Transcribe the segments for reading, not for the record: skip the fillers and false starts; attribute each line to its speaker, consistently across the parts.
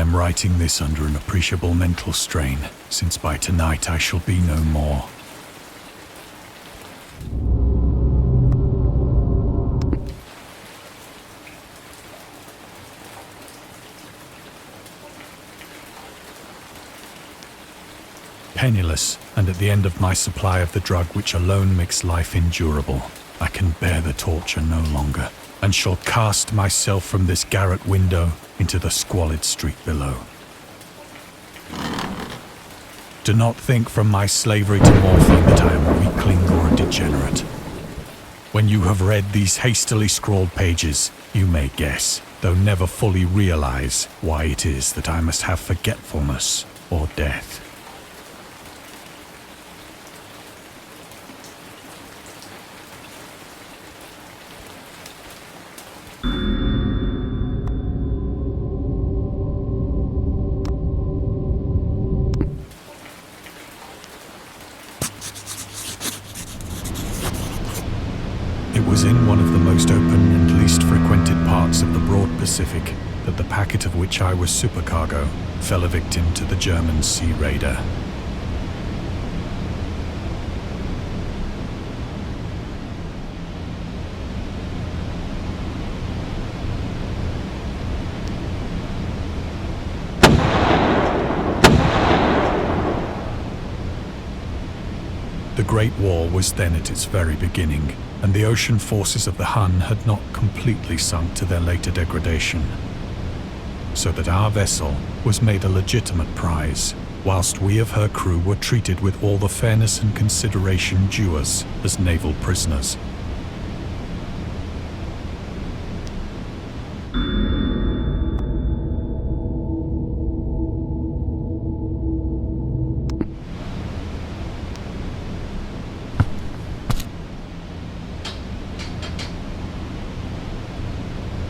Speaker 1: am writing this under an appreciable mental strain, since by tonight I shall be no more. Penniless, and at the end of my supply of the drug which alone makes life endurable, I can bear the torture no longer, and shall cast myself from this garret window into the squalid street below. Do not think from my slavery to morphine that I am a weakling or a degenerate. When you have read these hastily scrawled pages, you may guess, though never fully realize, why it is that I must have forgetfulness or death. It was in one of the most open and least frequented parts of the broad Pacific that the packet of which I was supercargo fell a victim to the German sea raider. The Great War was then at its very beginning, and the ocean forces of the Hun had not completely sunk to their later degradation, so that our vessel was made a legitimate prize, whilst we of her crew were treated with all the fairness and consideration due us as naval prisoners.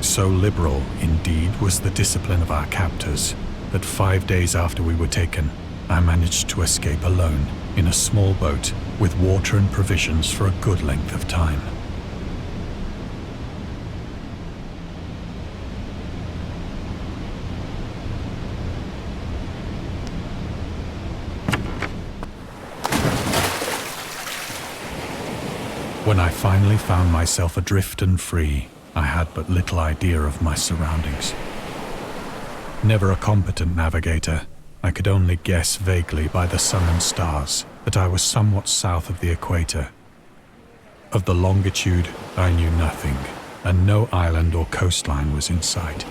Speaker 1: So liberal, indeed, was the discipline of our captors, that 5 days after we were taken, I managed to escape alone in a small boat with water and provisions for a good length of time. When I finally found myself adrift and free, I had but little idea of my surroundings. Never a competent navigator, I could only guess vaguely by the sun and stars that I was somewhat south of the equator. Of the longitude, I knew nothing, and no island or coastline was in sight.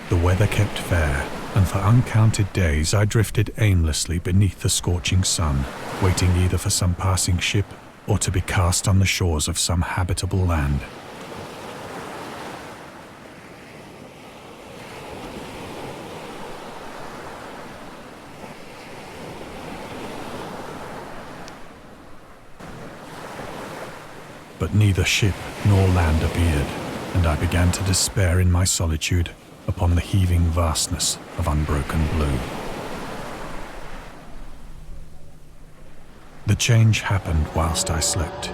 Speaker 1: The weather kept fair, and for uncounted days I drifted aimlessly beneath the scorching sun, waiting either for some passing ship or to be cast on the shores of some habitable land. But neither ship nor land appeared, and I began to despair in my solitude upon the heaving vastness of unbroken blue. The change happened whilst I slept.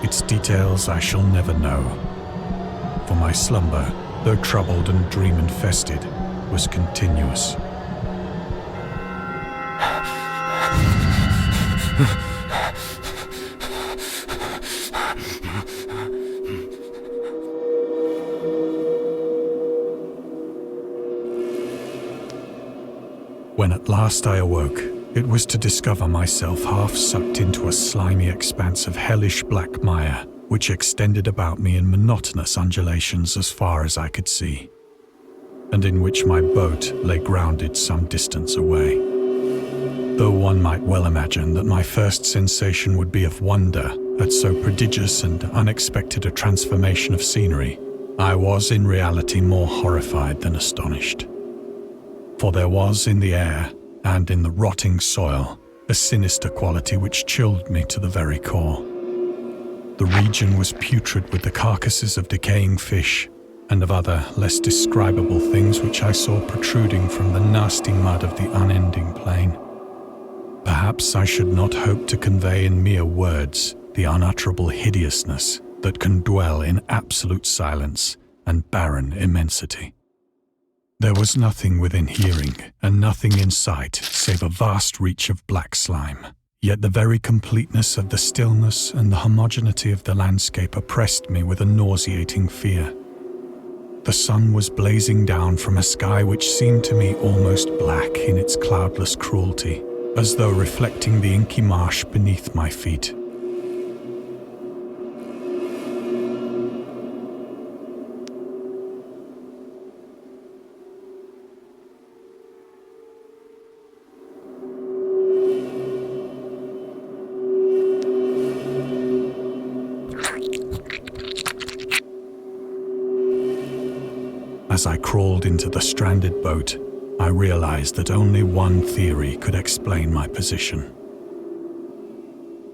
Speaker 1: Its details I shall never know, for my slumber, though troubled and dream-infested, was continuous. When at last I awoke, it was to discover myself half sucked into a slimy expanse of hellish black mire, which extended about me in monotonous undulations as far as I could see, and in which my boat lay grounded some distance away. Though one might well imagine that my first sensation would be of wonder at so prodigious and unexpected a transformation of scenery, I was in reality more horrified than astonished. For there was in the air, and in the rotting soil, a sinister quality which chilled me to the very core. The region was putrid with the carcasses of decaying fish, and of other, less describable things which I saw protruding from the nasty mud of the unending plain. Perhaps I should not hope to convey in mere words the unutterable hideousness that can dwell in absolute silence and barren immensity. There was nothing within hearing and nothing in sight save a vast reach of black slime. Yet the very completeness of the stillness and the homogeneity of the landscape oppressed me with a nauseating fear. The sun was blazing down from a sky which seemed to me almost black in its cloudless cruelty, as though reflecting the inky marsh beneath my feet. As I crawled into the stranded boat, I realized that only one theory could explain my position.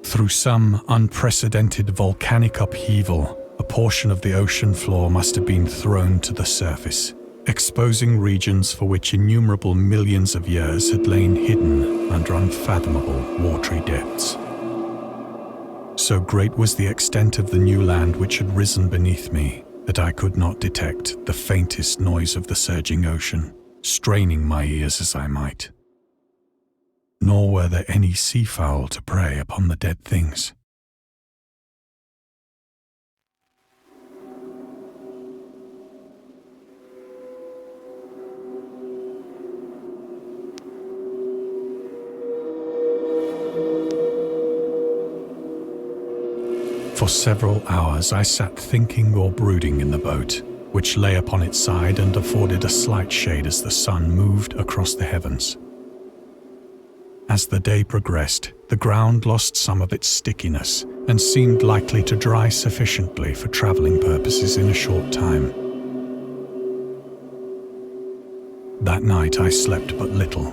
Speaker 1: Through some unprecedented volcanic upheaval, a portion of the ocean floor must have been thrown to the surface, exposing regions for which innumerable millions of years had lain hidden under unfathomable watery depths. So great was the extent of the new land which had risen beneath me that I could not detect the faintest noise of the surging ocean, straining my ears as I might. Nor were there any seafowl to prey upon the dead things. For several hours I sat thinking or brooding in the boat, which lay upon its side and afforded a slight shade as the sun moved across the heavens. As the day progressed, the ground lost some of its stickiness and seemed likely to dry sufficiently for traveling purposes in a short time. That night I slept but little,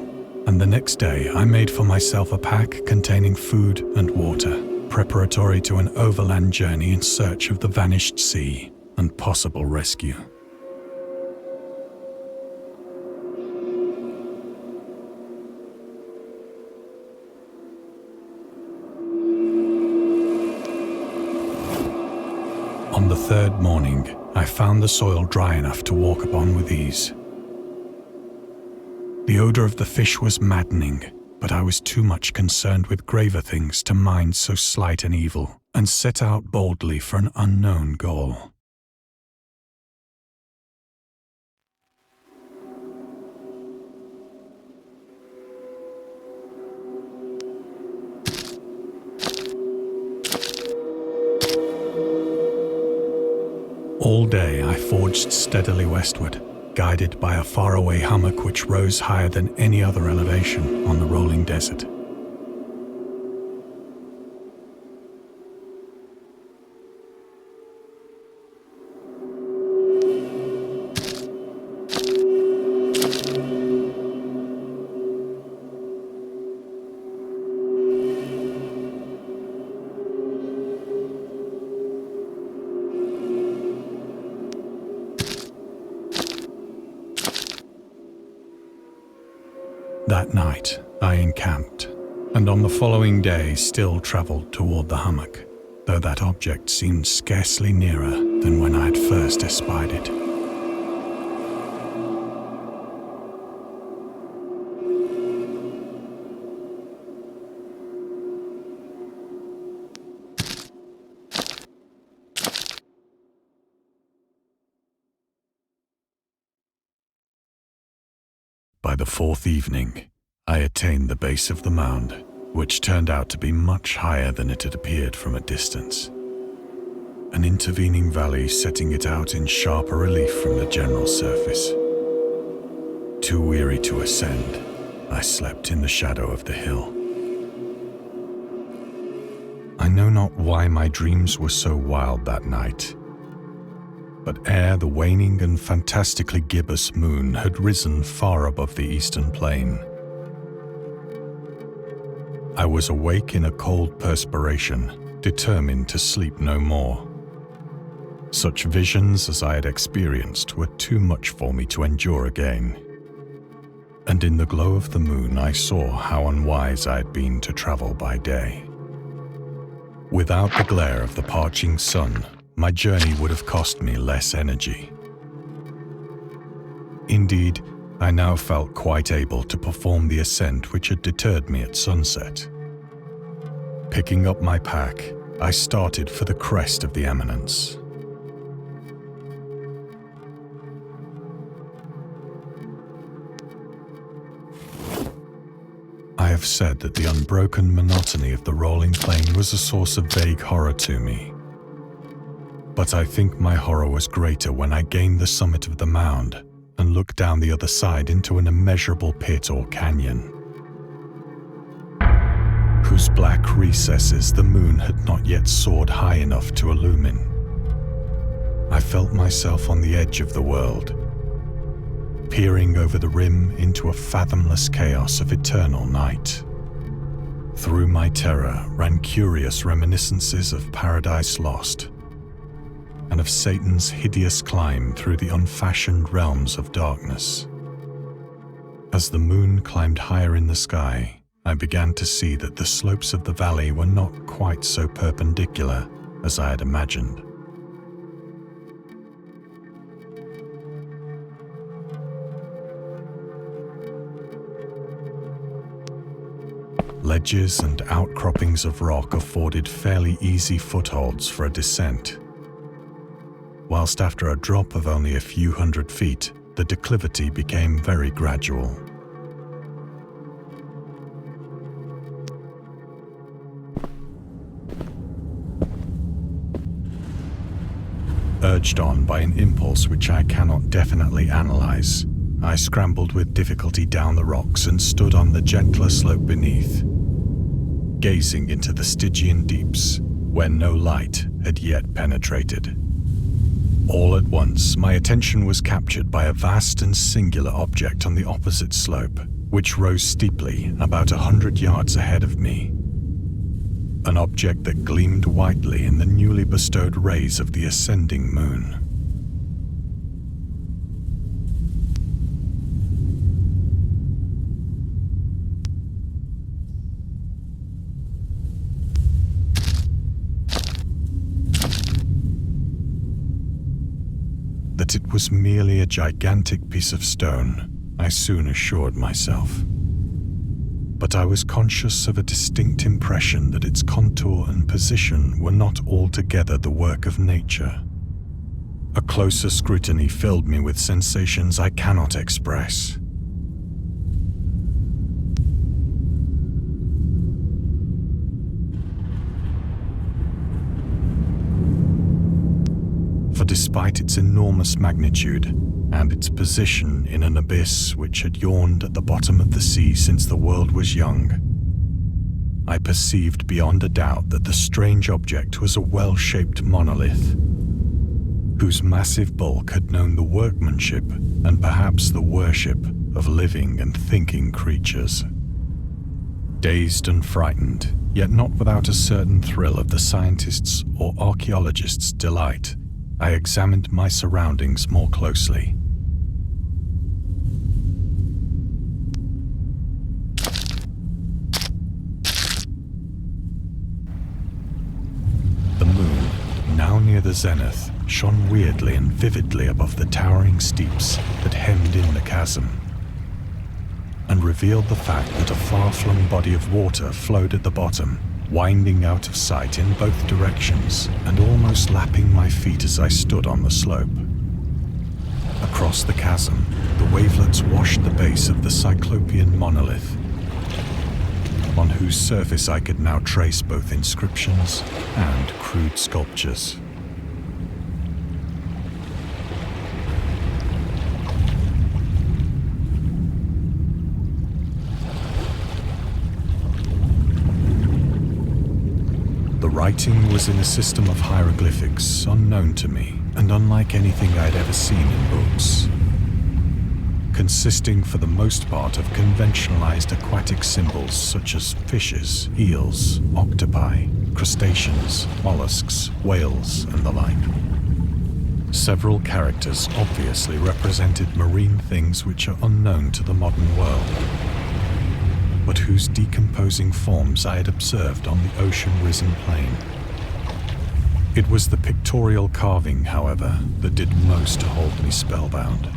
Speaker 1: and the next day I made for myself a pack containing food and water, preparatory to an overland journey in search of the vanished sea and possible rescue. On the third morning, I found the soil dry enough to walk upon with ease. The odor of the fish was maddening, but I was too much concerned with graver things to mind so slight an evil, and set out boldly for an unknown goal. All day I forged steadily westward, guided by a faraway hummock which rose higher than any other elevation on the rolling desert. That night, I encamped, and on the following day still travelled toward the hummock, though that object seemed scarcely nearer than when I had first espied it. By the fourth evening, I attained the base of the mound, which turned out to be much higher than it had appeared from a distance. An intervening valley setting it out in sharper relief from the general surface. Too weary to ascend, I slept in the shadow of the hill. I know not why my dreams were so wild that night, but ere the waning and fantastically gibbous moon had risen far above the eastern plain, I was awake in a cold perspiration, determined to sleep no more. Such visions as I had experienced were too much for me to endure again. And in the glow of the moon I saw how unwise I had been to travel by day. Without the glare of the parching sun, my journey would have cost me less energy. Indeed, I now felt quite able to perform the ascent which had deterred me at sunset. Picking up my pack, I started for the crest of the eminence. I have said that the unbroken monotony of the rolling plain was a source of vague horror to me. But I think my horror was greater when I gained the summit of the mound and looked down the other side into an immeasurable pit or canyon, whose black recesses the moon had not yet soared high enough to illumine. I felt myself on the edge of the world, peering over the rim into a fathomless chaos of eternal night. Through my terror ran curious reminiscences of Paradise Lost, and of Satan's hideous climb through the unfashioned realms of darkness. As the moon climbed higher in the sky, I began to see that the slopes of the valley were not quite so perpendicular as I had imagined. Ledges and outcroppings of rock afforded fairly easy footholds for a descent, whilst after a drop of only a few hundred feet, the declivity became very gradual. Urged on by an impulse which I cannot definitely analyze, I scrambled with difficulty down the rocks and stood on the gentler slope beneath, gazing into the Stygian deeps, where no light had yet penetrated. All at once, my attention was captured by a vast and singular object on the opposite slope, which rose steeply about 100 yards ahead of me. An object that gleamed whitely in the newly bestowed rays of the ascending moon. That it was merely a gigantic piece of stone, I soon assured myself. But I was conscious of a distinct impression that its contour and position were not altogether the work of nature. A closer scrutiny filled me with sensations I cannot express. For despite its enormous magnitude and its position in an abyss which had yawned at the bottom of the sea since the world was young, I perceived beyond a doubt that the strange object was a well-shaped monolith, whose massive bulk had known the workmanship and perhaps the worship of living and thinking creatures. Dazed and frightened, yet not without a certain thrill of the scientist's or archaeologist's delight, I examined my surroundings more closely. The moon, now near the zenith, shone weirdly and vividly above the towering steeps that hemmed in the chasm, and revealed the fact that a far-flung body of water flowed at the bottom, winding out of sight in both directions and almost lapping my feet as I stood on the slope. Across the chasm, the wavelets washed the base of the cyclopean monolith, on whose surface I could now trace both inscriptions and crude sculptures. The writing was in a system of hieroglyphics unknown to me and unlike anything I had ever seen in books, consisting for the most part of conventionalized aquatic symbols such as fishes, eels, octopi, crustaceans, mollusks, whales, and the like. Several characters obviously represented marine things which are unknown to the modern world, but whose decomposing forms I had observed on the ocean-risen plain. It was the pictorial carving, however, that did most to hold me spellbound.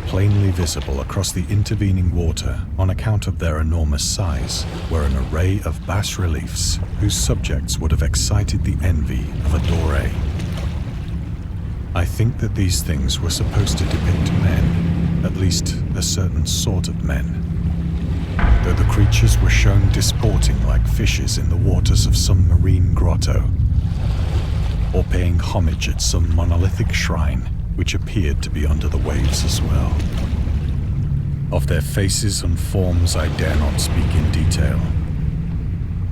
Speaker 1: Plainly visible across the intervening water on account of their enormous size were an array of bas-reliefs whose subjects would have excited the envy of a Doré. I think that these things were supposed to depict men, at least a certain sort of men, though the creatures were shown disporting like fishes in the waters of some marine grotto, or paying homage at some monolithic shrine which appeared to be under the waves as well. Of their faces and forms I dare not speak in detail,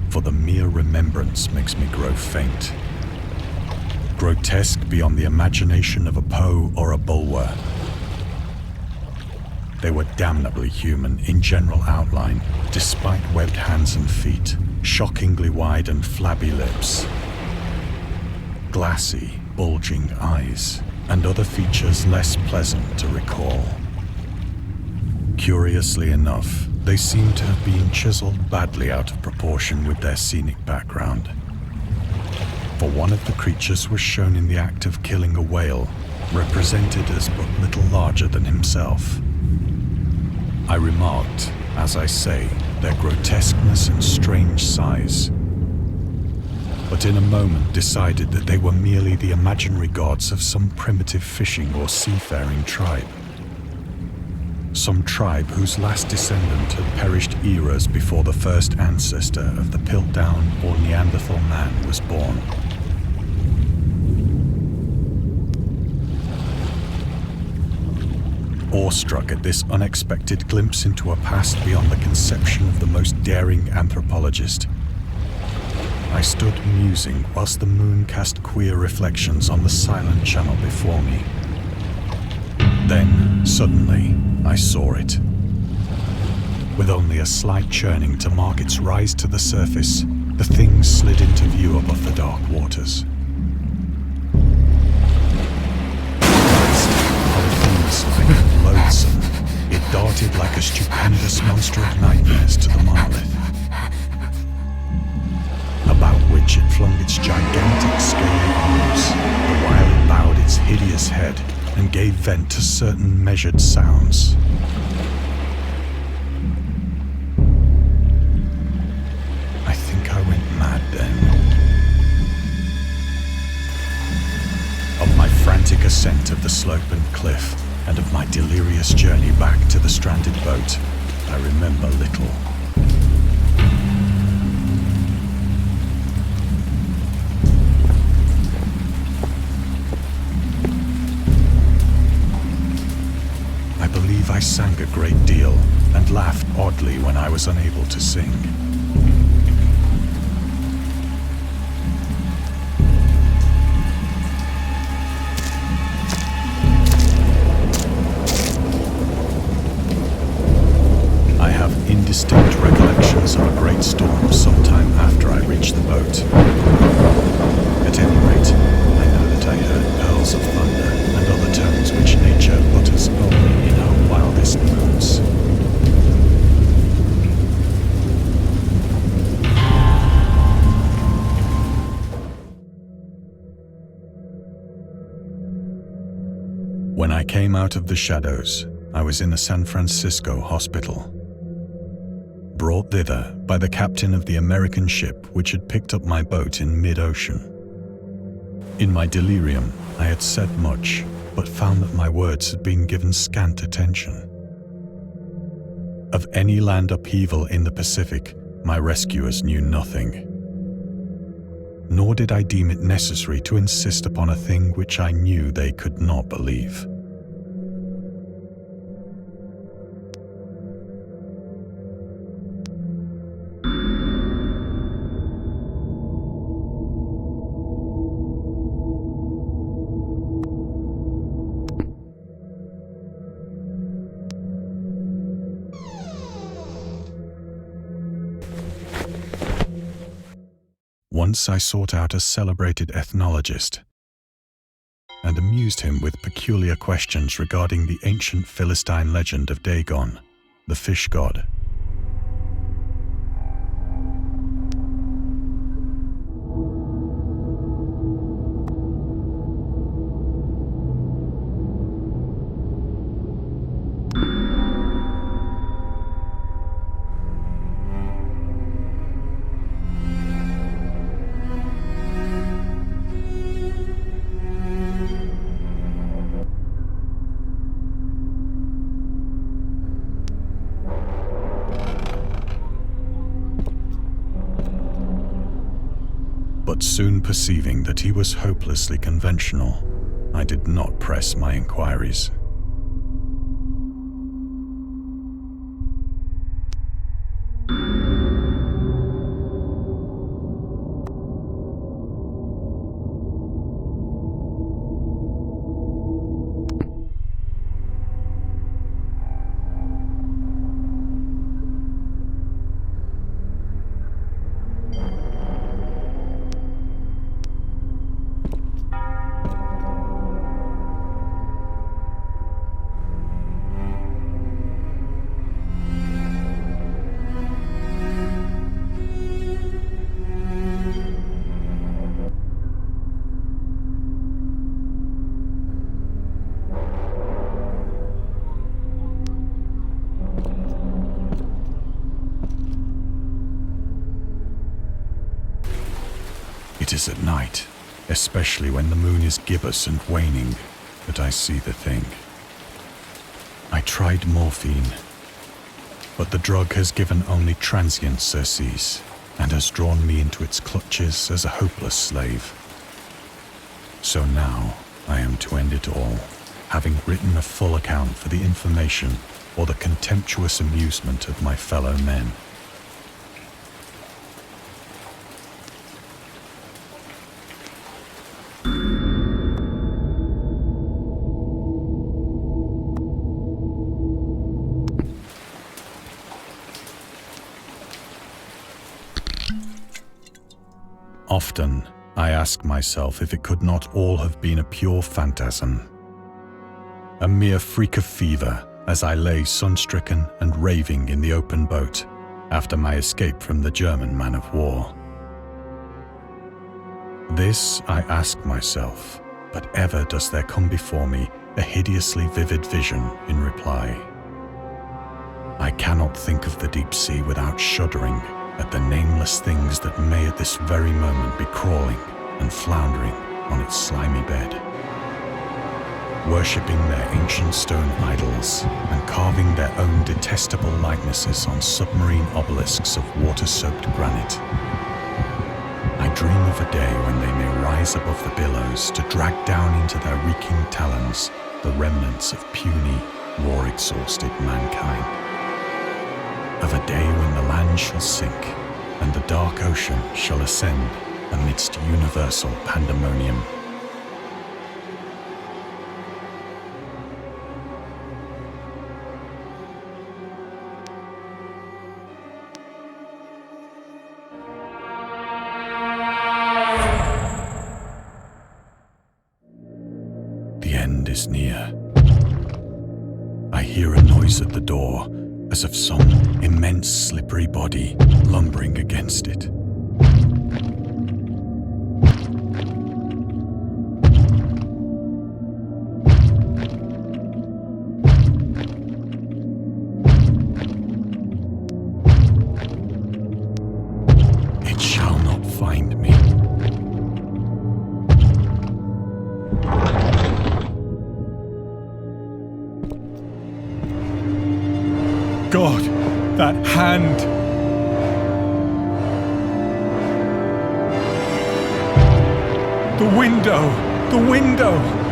Speaker 1: for the mere remembrance makes me grow faint. Grotesque beyond the imagination of a Poe or a Bulwer. They were damnably human in general outline, despite webbed hands and feet, shockingly wide and flabby lips, glassy, bulging eyes, and other features less pleasant to recall. Curiously enough, they seem to have been chiseled badly out of proportion with their scenic background. For one of the creatures was shown in the act of killing a whale, represented as but little larger than himself. I remarked, as I say, their grotesqueness and strange size, but in a moment decided that they were merely the imaginary gods of some primitive fishing or seafaring tribe. Some tribe whose last descendant had perished eras before the first ancestor of the Piltdown or Neanderthal man was born. Awestruck at this unexpected glimpse into a past beyond the conception of the most daring anthropologist, I stood musing whilst the moon cast queer reflections on the silent channel before me. Then, suddenly, I saw it. With only a slight churning to mark its rise to the surface, the thing slid into view above the dark waters. Polyphemus-like and loathsome, it darted like a stupendous monster of nightmares to the monolith, about which it flung its gigantic scaly arms, the while it bowed its hideous head and gave vent to certain measured sounds. I think I went mad then. Of my frantic ascent of the slope and cliff, and of my delirious journey back to the stranded boat, I remember little. I sang a great deal and laughed oddly when I was unable to sing. I have indistinct recollections of a great storm sometime after I reached the boat. At any rate, I know that I heard pearls of thunder and other tones which nature utters only in her wildest moods. When I came out of the shadows, I was in a San Francisco hospital, brought thither by the captain of the American ship which had picked up my boat in mid-ocean. In my delirium, I had said much, but found that my words had been given scant attention. Of any land upheaval in the Pacific, my rescuers knew nothing. Nor did I deem it necessary to insist upon a thing which I knew they could not believe. Once I sought out a celebrated ethnologist and amused him with peculiar questions regarding the ancient Philistine legend of Dagon, the fish god. But soon perceiving that he was hopelessly conventional, I did not press my inquiries. It is at night, especially when the moon is gibbous and waning, that I see the thing. I tried morphine, but the drug has given only transient surcease and has drawn me into its clutches as a hopeless slave. So now I am to end it all, having written a full account for the information or the contemptuous amusement of my fellow men. Often, I ask myself if it could not all have been a pure phantasm. A mere freak of fever as I lay sun-stricken and raving in the open boat after my escape from the German man of war. This I ask myself, but ever does there come before me a hideously vivid vision in reply. I cannot think of the deep sea without shuddering at the nameless things that may at this very moment be crawling and floundering on its slimy bed, worshipping their ancient stone idols and carving their own detestable likenesses on submarine obelisks of water-soaked granite. I dream of a day when they may rise above the billows to drag down into their reeking talons the remnants of puny, war-exhausted mankind. Of a day when the land shall sink and the dark ocean shall ascend amidst universal pandemonium. The end is near. I hear a noise at the door, as of some immense slippery body lumbering against it. It shall not find me. God, that hand! The window! The window!